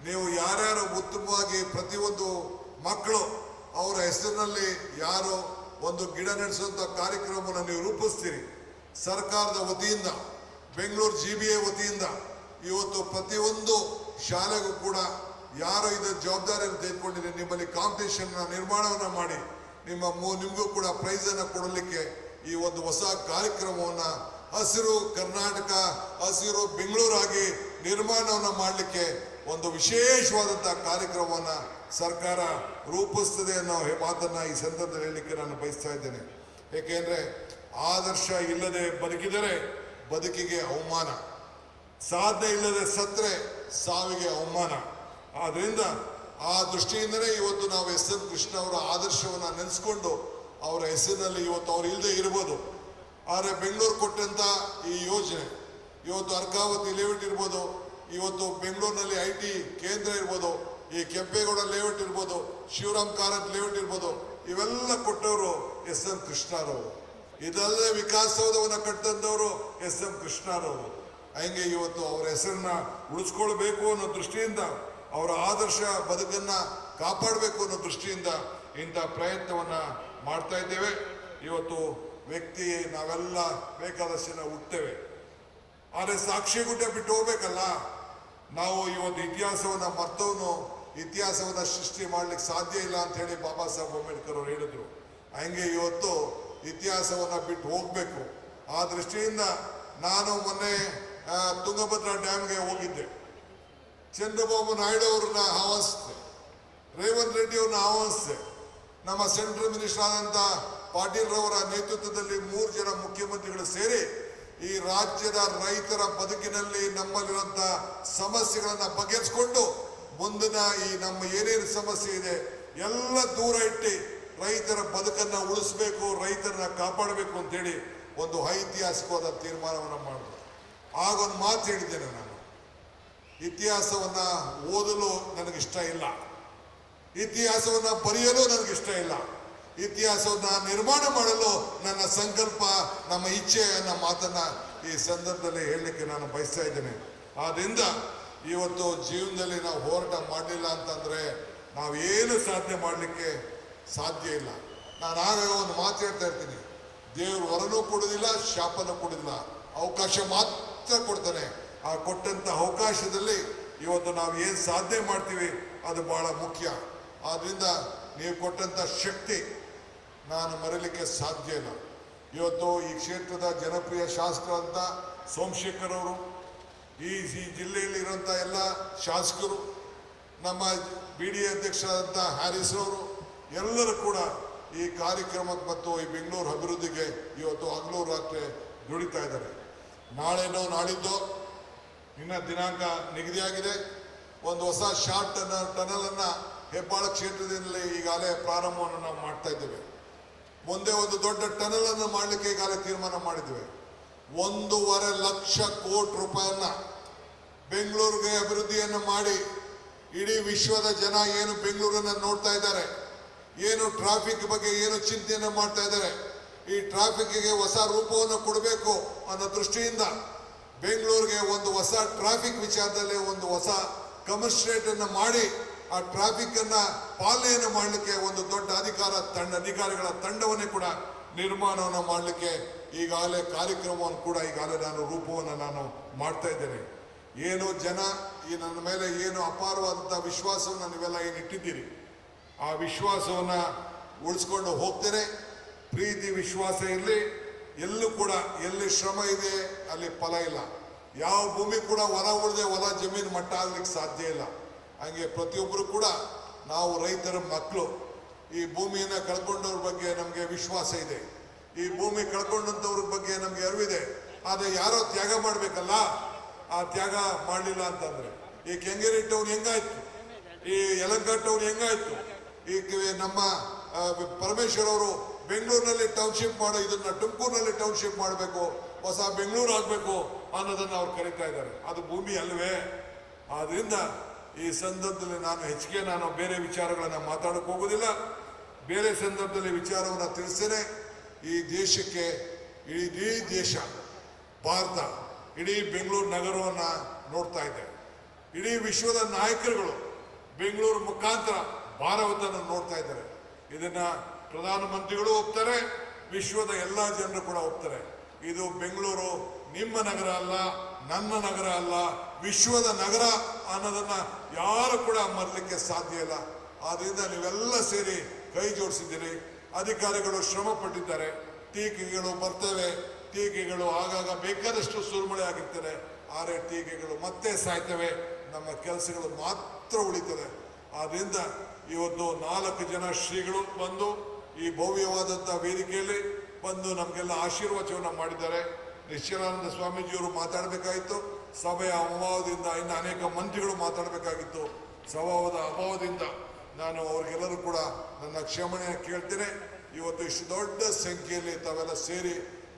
ನೀವು ಯಾರ್ಯಾರು ಉತ್ತಮವಾಗಿ ಪ್ರತಿಯೊಂದು ಮಕ್ಕಳು ಅವರ ಹೆಸರಿನಲ್ಲಿ ಯಾರು ಒಂದು ಗಿಡ ನೆಡೆಸುವಂಥ ಕಾರ್ಯಕ್ರಮವನ್ನು ನೀವು ರೂಪಿಸ್ತೀರಿ. ಸರ್ಕಾರದ ವತಿಯಿಂದ ಬೆಂಗಳೂರು GBA ವತಿಯಿಂದ ಇವತ್ತು ಪ್ರತಿಯೊಂದು ಶಾಲೆಗೂ ಕೂಡ ಯಾರು ಇದರ ಜವಾಬ್ದಾರಿಯನ್ನು ತೆಗೆದುಕೊಂಡಿದೆ ನಿಮ್ಮಲ್ಲಿ ಕಾಂಪಿಟೇಷನ್ ನಿರ್ಮಾಣವನ್ನು ಮಾಡಿ ನಿಮಗೂ ಕೂಡ ಪ್ರೈಸನ್ನು ಕೊಡಲಿಕ್ಕೆ ಈ ಒಂದು ಹೊಸ ಕಾರ್ಯಕ್ರಮವನ್ನು ಹಸಿರು ಕರ್ನಾಟಕ ಹಸಿರು ಬೆಂಗಳೂರಾಗಿ ನಿರ್ಮಾಣವನ್ನು ಮಾಡಲಿಕ್ಕೆ ಒಂದು ವಿಶೇಷವಾದಂಥ ಕಾರ್ಯಕ್ರಮವನ್ನು ಸರ್ಕಾರ ರೂಪಿಸ್ತದೆ ಅನ್ನೋ ಮಾತನ್ನು ಈ ಸಂದರ್ಭದಲ್ಲಿ ಹೇಳಲಿಕ್ಕೆ ನಾನು ಬಯಸ್ತಾ ಇದ್ದೇನೆ. ಏಕೆಂದರೆ ಆದರ್ಶ ಇಲ್ಲದೆ ಬದುಕಿದರೆ ಬದುಕಿಗೆ ಅವಮಾನ, ಸಾಧನೆ ಇಲ್ಲದೆ ಸತ್ತರೆ ಸಾವಿಗೆ ಅವಮಾನ. ಆದ್ದರಿಂದ ಆ ದೃಷ್ಟಿಯಿಂದಲೇ ಇವತ್ತು ನಾವು SN ಕೃಷ್ಣ ಅವರ ಆದರ್ಶವನ್ನು ನೆನೆಸ್ಕೊಂಡು ಅವರ ಹೆಸರಿನಲ್ಲಿ ಇವತ್ತು ಅವ್ರು ಇಲ್ಲದೆ ಇರ್ಬೋದು. ಆದರೆ ಬೆಂಗಳೂರು ಕೊಟ್ಟಂಥ ಈ ಯೋಜನೆ ಇವತ್ತು ಅರ್ಕಾವತಿ ಲೇಔಟ್ ಇರ್ಬೋದು, ಇವತ್ತು ಬೆಂಗಳೂರಿನಲ್ಲಿ IT ಕೇಂದ್ರ ಇರ್ಬೋದು, ಈ ಕೆಂಪೇಗೌಡ ಲೇಔಟ್ ಇರ್ಬೋದು, ಶಿವರಾಮ್ ಕಾರಂತ್ ಲೇಔಟ್ ಇರ್ಬೋದು, ಇವೆಲ್ಲ ಕೊಟ್ಟವರು SN ಕೃಷ್ಣರವರು. ಇದಲ್ಲದೆ ವಿಕಾಸಸೌಧವನ್ನು ಕಟ್ಟಂಥವರು SN ಕೃಷ್ಣರವರು. ಹಂಗೆ ಇವತ್ತು ಅವರ ಹೆಸರನ್ನ ಉಳಿಸ್ಕೊಳ್ಬೇಕು ಅನ್ನೋ ದೃಷ್ಟಿಯಿಂದ ಅವರ ಆದರ್ಶ ಬದುಕನ್ನು ಕಾಪಾಡಬೇಕು ಅನ್ನೋ ದೃಷ್ಟಿಯಿಂದ ಇಂಥ ಪ್ರಯತ್ನವನ್ನು ಮಾಡ್ತಾ ಇದ್ದೇವೆ. ಇವತ್ತು ವ್ಯಕ್ತಿ ನಾವೆಲ್ಲ ಬೇಕಾದಷ್ಟು ಜನ ಹುಟ್ಟುತ್ತೇವೆ, ಆದರೆ ಸಾಕ್ಷಿಗುಡ್ಡೆ ಬಿಟ್ಟು ಹೋಗ್ಬೇಕಲ್ಲ. ನಾವು ಇವತ್ತು ಇತಿಹಾಸವನ್ನು ಮರ್ತವನು ಇತಿಹಾಸವನ್ನು ಸೃಷ್ಟಿ ಮಾಡ್ಲಿಕ್ಕೆ ಸಾಧ್ಯ ಇಲ್ಲ ಅಂತ ಹೇಳಿ ಬಾಬಾ ಸಾಹೇಬ್ ಅಂಬೇಡ್ಕರ್ ಅವರು ಹೇಳಿದ್ರು. ಹಂಗೆ ಇವತ್ತು ಇತಿಹಾಸವನ್ನು ಬಿಟ್ಟು ಹೋಗಬೇಕು. ಆ ದೃಷ್ಟಿಯಿಂದ ನಾನು ಮೊನ್ನೆ ತುಂಗಭದ್ರಾ ಡ್ಯಾಮ್ಗೆ ಹೋಗಿದ್ದೆ. ಚಂದ್ರಬಾಬು ನಾಯ್ಡು ಅವ್ರನ್ನ ಆಹ್ವಾನಿಸಿದೆ, ರೇವಂತ್ ರೆಡ್ಡಿ ಅವ್ರನ್ನ ಆಹ್ವಾನಿಸಿದೆ. ನಮ್ಮ ಸೆಂಟ್ರಲ್ ಮಿನಿಸ್ಟರ್ ಆದಂಥ ಪಾಟೀಲ್ ರವರ ನೇತೃತ್ವದಲ್ಲಿ 3 ಜನ ಮುಖ್ಯಮಂತ್ರಿಗಳು ಸೇರಿ ಈ ರಾಜ್ಯದ ರೈತರ ಬದುಕಿನಲ್ಲಿ ನಮ್ಮಲ್ಲಿರುವಂಥ ಸಮಸ್ಯೆಗಳನ್ನು ಬಗೆಹರಿಸಿಕೊಂಡು ಮುಂದಿನ ಈ ನಮ್ಮ ಏನೇನು ಸಮಸ್ಯೆ ಇದೆ ಎಲ್ಲ ದೂರ ಇಟ್ಟು ರೈತರ ಬದುಕನ್ನು ಉಳಿಸ್ಬೇಕು, ರೈತರನ್ನ ಕಾಪಾಡಬೇಕು ಅಂತೇಳಿ ಒಂದು ಐತಿಹಾಸಿಕವಾದ ತೀರ್ಮಾನವನ್ನು ಮಾಡಿದ್ರು. ಆಗೊಂದು ಮಾತು ಹೇಳಿದ್ದೇನೆ ನಾನು, ಇತಿಹಾಸವನ್ನು ಓದಲು ನನಗಿಷ್ಟ ಇಲ್ಲ, ಇತಿಹಾಸವನ್ನು ಬರೆಯಲು ನನಗಿಷ್ಟ ಇಲ್ಲ, ಇತಿಹಾಸವನ್ನು ನಿರ್ಮಾಣ ಮಾಡಲು ನನ್ನ ಸಂಕಲ್ಪ ನಮ್ಮ ಇಚ್ಛೆ ಅನ್ನೋ ಮಾತನ್ನು ಈ ಸಂದರ್ಭದಲ್ಲಿ ಹೇಳಲಿಕ್ಕೆ ನಾನು ಬಯಸ್ತಾ ಇದ್ದೇನೆ. ಆದ್ದರಿಂದ ಇವತ್ತು ಜೀವನದಲ್ಲಿ ನಾವು ಹೋರಾಟ ಮಾಡಲಿಲ್ಲ ಅಂತಂದರೆ ನಾವೇನು ಸಾಧನೆ ಮಾಡಲಿಕ್ಕೆ ಸಾಧ್ಯ ಇಲ್ಲ. ನಾನು ಆಗ ಒಂದು ಮಾತು ಹೇಳ್ತಾ ಇರ್ತೀನಿ, ದೇವರು ವರನೂ ಕೊಡೋದಿಲ್ಲ, ಶಾಪನೂ ಕೊಡೋದಿಲ್ಲ, ಅವಕಾಶ ಮಾತ್ರ ಕೊಡ್ತಾನೆ. ಆ ಕೊಟ್ಟಂಥ ಅವಕಾಶದಲ್ಲಿ ಇವತ್ತು ನಾವು ಏನು ಸಾಧನೆ ಮಾಡ್ತೀವಿ ಅದು ಬಹಳ ಮುಖ್ಯ. ಆದ್ದರಿಂದ ನೀವು ಕೊಟ್ಟಂಥ ಶಕ್ತಿ ನಾನು ಮರೀಲಿಕ್ಕೆ ಸಾಧ್ಯ ಇಲ್ಲ. ಇವತ್ತು ಈ ಕ್ಷೇತ್ರದ ಜನಪ್ರಿಯ ಶಾಸಕರಂತ ಸೋಮಶೇಖರ್ ಅವರು, ಈ ಜಿಲ್ಲೆಯಲ್ಲಿ ಇರುವಂಥ ಎಲ್ಲ ಶಾಸಕರು, ನಮ್ಮ BDA ಅಧ್ಯಕ್ಷರಾದಂಥ ಹ್ಯಾರಿಸ್ ಅವರು ಎಲ್ಲರೂ ಕೂಡ ಈ ಕಾರ್ಯಕ್ರಮಕ್ಕೆ ಮತ್ತು ಈ ಬೆಂಗಳೂರು ಅಭಿವೃದ್ಧಿಗೆ ಇವತ್ತು ಹಗಲು ರಾತ್ರಿ ದುಡಿತಾ ಇದ್ದಾರೆ. ನಾಳೆನೋ ನಾಳಿದ್ದೋ ಇನ್ನು ದಿನಾಂಕ ನಿಗದಿಯಾಗಿದೆ. ಒಂದು ಹೊಸ ಶಾರ್ಟ್ ಟನಲನ್ನು ಹೆಬ್ಬಾಳ ಕ್ಷೇತ್ರದಲ್ಲಿ ಈಗಾಗಲೇ ಪ್ರಾರಂಭವನ್ನು ನಾವು ಮಾಡ್ತಾ ಇದ್ದೇವೆ. ಮುಂದೆ ಒಂದು ದೊಡ್ಡ ಟನಲನ್ನು ಮಾಡಲಿಕ್ಕೆ ಈಗಾಗಲೇ ತೀರ್ಮಾನ ಮಾಡಿದ್ದೇವೆ. 1.5 ಲಕ್ಷ ಕೋಟಿ ರೂಪಾಯಿಯನ್ನ ಬೆಂಗಳೂರಿಗೆ ಅಭಿವೃದ್ಧಿಯನ್ನು ಮಾಡಿ ಇಡೀ ವಿಶ್ವದ ಜನ ಏನು ಬೆಂಗಳೂರನ್ನು ನೋಡ್ತಾ ಇದ್ದಾರೆ, ಏನು ಟ್ರಾಫಿಕ್ ಬಗ್ಗೆ ಏನು ಚಿಂತೆಯನ್ನು ಮಾಡ್ತಾ ಇದ್ದಾರೆ, ಈ ಟ್ರಾಫಿಕ್ಗೆ ಹೊಸ ರೂಪವನ್ನು ಕೊಡಬೇಕು ಅನ್ನೋ ದೃಷ್ಟಿಯಿಂದ ಬೆಂಗಳೂರಿಗೆ ಒಂದು ಹೊಸ ಟ್ರಾಫಿಕ್ ವಿಚಾರದಲ್ಲಿ ಒಂದು ಹೊಸ ಕಮಿಷನರೇಟ್ ಅನ್ನ ಮಾಡಿ ಆ ಟ್ರಾಫಿಕ್ ಅನ್ನ ಪಾಲನೆಯನ್ನು ಮಾಡಲಿಕ್ಕೆ ಒಂದು ದೊಡ್ಡ ಅಧಿಕಾರಿಗಳ ತಂಡವನ್ನೇ ಕೂಡ ನಿರ್ಮಾಣವನ್ನು ಮಾಡಲಿಕ್ಕೆ ಈಗಾಗಲೇ ಕಾರ್ಯಕ್ರಮವನ್ನು ಕೂಡ ಈಗಾಗಲೇ ನಾನು ರೂಪವನ್ನು ನಾನು ಮಾಡ್ತಾ ಇದ್ದೇನೆ. ಏನು ಜನ ಈ ನನ್ನ ಮೇಲೆ ಏನು ಅಪಾರವಾದಂಥ ವಿಶ್ವಾಸವನ್ನು ನೀವೆಲ್ಲ ಏನು ಇಟ್ಟಿದ್ದೀರಿ, ಆ ವಿಶ್ವಾಸವನ್ನು ಉಳಿಸ್ಕೊಂಡು ಹೋಗ್ತೇನೆ. ಪ್ರೀತಿ ವಿಶ್ವಾಸ ಇರಲಿ. ಎಲ್ಲೂ ಕೂಡ ಎಲ್ಲಿ ಶ್ರಮ ಇದೆ ಅಲ್ಲಿ ಫಲ ಇಲ್ಲ. ಯಾವ ಭೂಮಿ ಕೂಡ ಹೊಲ ಜಮೀನು ಮಟ್ಟ ಆಗ್ಲಿಕ್ಕೆ ಸಾಧ್ಯ ಇಲ್ಲ. ಹಂಗೆ ಪ್ರತಿಯೊಬ್ಬರು ಕೂಡ ನಾವು ರೈತರ ಮಕ್ಕಳು. ಈ ಭೂಮಿಯನ್ನು ಕಳ್ಕೊಂಡವ್ರ ಬಗ್ಗೆ ನಮಗೆ ವಿಶ್ವಾಸ ಇದೆ. ಈ ಭೂಮಿ ಕಳ್ಕೊಂಡಂಥವ್ರ ಬಗ್ಗೆ ನಮಗೆ ಅರಿವಿದೆ. ಆದರೆ ಯಾರೋ ತ್ಯಾಗ ಮಾಡಬೇಕಲ್ಲ, ಆ ತ್ಯಾಗ ಮಾಡಲಿಲ್ಲ ಅಂತಂದ್ರೆ ಈ ಕೆಂಗೇರಿಟ್ಟವ್ರು ಹೆಂಗಾಯ್ತು, ಈ ಯಲಂಕಟ್ಟವ್ರು ಹೆಂಗಾಯ್ತು, ಈ ನಮ್ಮ ಪರಮೇಶ್ವರ್ ಅವರು ಬೆಂಗಳೂರಿನಲ್ಲಿ ಟೌನ್ಶಿಪ್ ಮಾಡೋ ಇದನ್ನ ತುಮಕೂರಿನಲ್ಲಿ ಟೌನ್ಶಿಪ್ ಮಾಡಬೇಕು, ಹೊಸ ಬೆಂಗಳೂರು ಆಗಬೇಕು ಅನ್ನೋದನ್ನು ಅವ್ರು ಕರೀತಾ ಇದ್ದಾರೆ. ಅದು ಭೂಮಿ ಅಲ್ವೇ? ಆದ್ರಿಂದ ಈ ಸಂದರ್ಭದಲ್ಲಿ ನಾನು ಬೇರೆ ವಿಚಾರಗಳನ್ನ ಮಾತಾಡಕ್ಕೆ ಹೋಗೋದಿಲ್ಲ. ಬೇರೆ ಸಂದರ್ಭದಲ್ಲಿ ವಿಚಾರವನ್ನು ತಿಳಿಸ್ತೇನೆ. ಈ ದೇಶಕ್ಕೆ ಇಡೀ ದೇಶ ಭಾರತ ಇಡೀ ಬೆಂಗಳೂರು ನಗರವನ್ನು ನೋಡ್ತಾ ಇದೆ. ಇಡೀ ವಿಶ್ವದ ನಾಯಕರುಗಳು ಬೆಂಗಳೂರು ಮುಖಾಂತರ ಭಾರತವನ್ನು ನೋಡ್ತಾ ಇದ್ದಾರೆ. ಇದನ್ನ ಪ್ರಧಾನಮಂತ್ರಿಗಳು ಒಪ್ತಾರೆ, ವಿಶ್ವದ ಎಲ್ಲ ಜನರು ಕೂಡ ಒಪ್ತಾರೆ. ಇದು ಬೆಂಗಳೂರು ನಿಮ್ಮ ನಗರ ಅಲ್ಲ, ನನ್ನ ನಗರ ಅಲ್ಲ, ವಿಶ್ವದ ನಗರ ಅನ್ನೋದನ್ನ ಯಾರು ಕೂಡ ಮರಲಿಕ್ಕೆ ಸಾಧ್ಯ ಇಲ್ಲ. ಆದ್ರಿಂದ ನೀವೆಲ್ಲ ಸೇರಿ ಕೈ ಜೋಡಿಸಿದ್ದೀರಿ. ಅಧಿಕಾರಿಗಳು ಶ್ರಮ ಪಟ್ಟಿದ್ದಾರೆ. ಟೀಕೆಗಳು ಬರ್ತವೆ, ಟೀಕೆಗಳು ಆಗಾಗ ಬೇಕಾದಷ್ಟು ಸುರುಮಳೆ ಆಗಿರ್ತದೆ. ಆದರೆ ಟೀಕೆಗಳು ಮತ್ತೆ ಸಾಯ್ತವೆ, ನಮ್ಮ ಕೆಲಸಗಳು ಮಾತ್ರ ಉಳಿತದೆ. ಆದ್ರಿಂದ ಇವತ್ತು 4 ಜನ ಶ್ರೀಗಳು ಬಂದು ಈ ಭವ್ಯವಾದಂಥ ವೇದಿಕೆಯಲ್ಲಿ ಬಂದು ನಮಗೆಲ್ಲ ಆಶೀರ್ವಚನ ಮಾಡಿದ್ದಾರೆ. ನಿಶ್ಚಲಾನಂದ ಸ್ವಾಮೀಜಿಯವರು ಮಾತಾಡಬೇಕಾಗಿತ್ತು. ಸಭೆಯ ಅಭಾವದಿಂದ ಇನ್ನು ಅನೇಕ ಮಂತ್ರಿಗಳು ಮಾತಾಡಬೇಕಾಗಿತ್ತು. ಸಭಾವದ ಅಭಾವದಿಂದ ನಾನು ಅವ್ರಿಗೆಲ್ಲರೂ ಕೂಡ ನನ್ನ ಕ್ಷಮಣೆಯನ್ನು ಕೇಳ್ತೇನೆ. ಇವತ್ತು ಇಷ್ಟು ದೊಡ್ಡ ಸಂಖ್ಯೆಯಲ್ಲಿ ತಾವೆಲ್ಲ ಸೇರಿ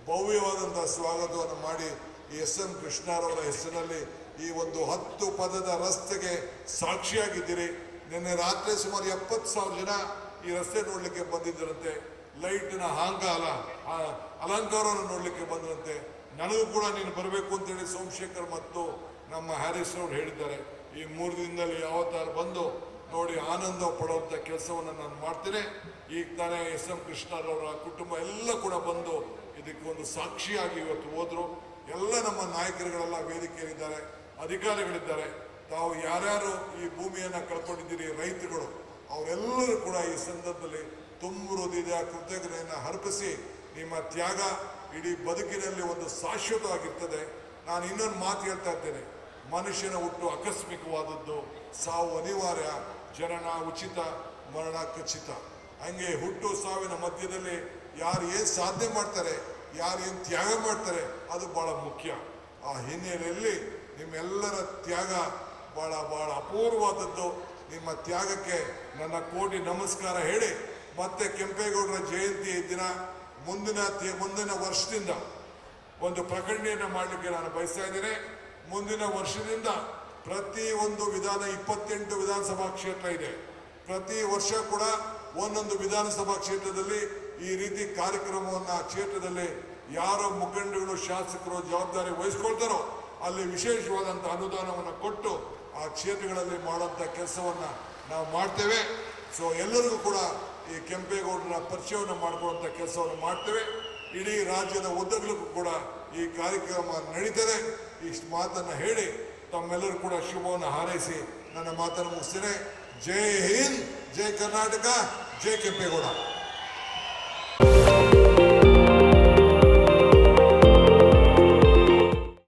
ಭವ್ಯವಾದಂಥ ಸ್ವಾಗತವನ್ನು ಮಾಡಿ ಈ ಎಸ್.ಎಂ. ಕೃಷ್ಣರವರ ಹೆಸರಿನಲ್ಲಿ ಈ ಒಂದು 10 ಪದದ ರಸ್ತೆಗೆ ಸಾಕ್ಷಿಯಾಗಿದ್ದೀರಿ. ನಿನ್ನೆ ರಾತ್ರಿ ಸುಮಾರು 70,000 ಜನ ಈ ರಸ್ತೆ ನೋಡ್ಲಿಕ್ಕೆ ಬಂದಿದ್ದರಂತೆ. ಲೈಟ್ನ ಅಲಂಕಾರವನ್ನು ನೋಡ್ಲಿಕ್ಕೆ ಬಂದರಂತೆ. ನನಗೂ ಕೂಡ ನೀನು ಬರಬೇಕು ಅಂತೇಳಿ ಸೋಮಶೇಖರ್ ಮತ್ತು ನಮ್ಮ ಹ್ಯಾರಿಸ್ ಅವರು ಹೇಳಿದ್ದಾರೆ. ಈ 3 ದಿನದಲ್ಲಿ ಯಾವತ್ತಾರು ಬಂದು ನೋಡಿ ಆನಂದ ಪಡುವಂಥ ಕೆಲಸವನ್ನು ನಾನು ಮಾಡ್ತೇನೆ. ಈಗ ತಾನೇ ಎಸ್.ಎಂ. ಕೃಷ್ಣರವರ ಕುಟುಂಬ ಎಲ್ಲ ಕೂಡ ಬಂದು ಇದಕ್ಕೆ ಒಂದು ಸಾಕ್ಷಿಯಾಗಿ ಇವತ್ತು ಹೋದ್ರು. ಎಲ್ಲ ನಮ್ಮ ನಾಯಕರುಗಳೆಲ್ಲ ವೇದಿಕೆಯಲ್ಲಿದ್ದಾರೆ, ಅಧಿಕಾರಿಗಳಿದ್ದಾರೆ. ತಾವು ಯಾರ್ಯಾರು ಈ ಭೂಮಿಯನ್ನು ಕಳ್ಕೊಂಡಿದ್ದೀರಿ, ರೈತರುಗಳು, ಅವರೆಲ್ಲರೂ ಕೂಡ ಈ ಸಂದರ್ಭದಲ್ಲಿ ತುಂಬ ಹೃದಯದ ಕೃತಜ್ಞತೆಯನ್ನು ಅರ್ಪಿಸಿ ನಿಮ್ಮ ತ್ಯಾಗ ಇಡೀ ಬದುಕಿನಲ್ಲಿ ಒಂದು ಶಾಶ್ವತವಾಗಿರ್ತದೆ. ನಾನು ಇನ್ನೊಂದು ಮಾತು ಹೇಳ್ತಾ ಇದ್ದೇನೆ. ಮನುಷ್ಯನ ಹುಟ್ಟು ಆಕಸ್ಮಿಕವಾದದ್ದು, ಸಾವು ಅನಿವಾರ್ಯ, ಜನನ ಉಚಿತ, ಮರಣ ಖಚಿತ. ಹಂಗೆ ಹುಟ್ಟು ಸಾವಿನ ಮಧ್ಯದಲ್ಲಿ ಯಾರು ಏನು ಸಾಧನೆ ಮಾಡ್ತಾರೆ, ಯಾರು ಏನು ತ್ಯಾಗ ಮಾಡ್ತಾರೆ, ಅದು ಬಹಳ ಮುಖ್ಯ. ಆ ಹಿನ್ನೆಲೆಯಲ್ಲಿ ನಿಮ್ಮೆಲ್ಲರ ತ್ಯಾಗ ಬಹಳ ಬಹಳ ಅಪೂರ್ವವಾದದ್ದು. ನಿಮ್ಮ ತ್ಯಾಗಕ್ಕೆ ನನ್ನ ಕೋಟಿ ನಮಸ್ಕಾರ ಹೇಳಿ ಮತ್ತೆ ಕೆಂಪೇಗೌಡರ ಜಯಂತಿ ದಿನ ಮುಂದಿನ ವರ್ಷದಿಂದ ಒಂದು ಪ್ರಕಟಣೆಯನ್ನು ಮಾಡಲಿಕ್ಕೆ ನಾನು ಬಯಸ್ತಾ ಇದ್ದೇನೆ. ಮುಂದಿನ ವರ್ಷದಿಂದ ಪ್ರತಿ ಒಂದು 28 ವಿಧಾನಸಭಾ ಕ್ಷೇತ್ರ ಇದೆ. ಪ್ರತಿ ವರ್ಷ ಕೂಡ ಒಂದೊಂದು ವಿಧಾನಸಭಾ ಕ್ಷೇತ್ರದಲ್ಲಿ ಈ ರೀತಿ ಕಾರ್ಯಕ್ರಮವನ್ನು ಕ್ಷೇತ್ರದಲ್ಲಿ ಯಾರೋ ಮುಖಂಡಗಳು, ಶಾಸಕರು ಜವಾಬ್ದಾರಿ ವಹಿಸ್ಕೊಳ್ತಾರೋ ಅಲ್ಲಿ ವಿಶೇಷವಾದಂಥ ಅನುದಾನವನ್ನು ಕೊಟ್ಟು ಆ ಕ್ಷೇತ್ರಗಳಲ್ಲಿ ಮಾಡುವಂಥ ಕೆಲಸವನ್ನು ನಾವು ಮಾಡ್ತೇವೆ. ಸೊ ಎಲ್ಲರಿಗೂ ಕೂಡ ಈ ಕೆಂಪೇಗೌಡರ ಪರಿಚಯವನ್ನು ಮಾಡಿಕೊಳ್ಳುವಂಥ ಕೆಲಸವನ್ನು ಮಾಡ್ತೇವೆ. ಇಡೀ ರಾಜ್ಯದ ಉದ್ದಗಲಕ್ಕೂ ಕೂಡ ಈ ಕಾರ್ಯಕ್ರಮ ನಡೀತದೆ. ಇಷ್ಟು ಮಾತನ್ನು ಹೇಳಿ ತಮ್ಮೆಲ್ಲರೂ ಕೂಡ ಶುಭವನ್ನು ಹಾರೈಸಿ ನನ್ನ ಮಾತನ್ನು ಮುಗಿಸ್ತೇನೆ. ಜೈ ಹಿಂದ್, ಜೈ ಕರ್ನಾಟಕ, ಜೈ ಕೆಂಪೇಗೌಡ.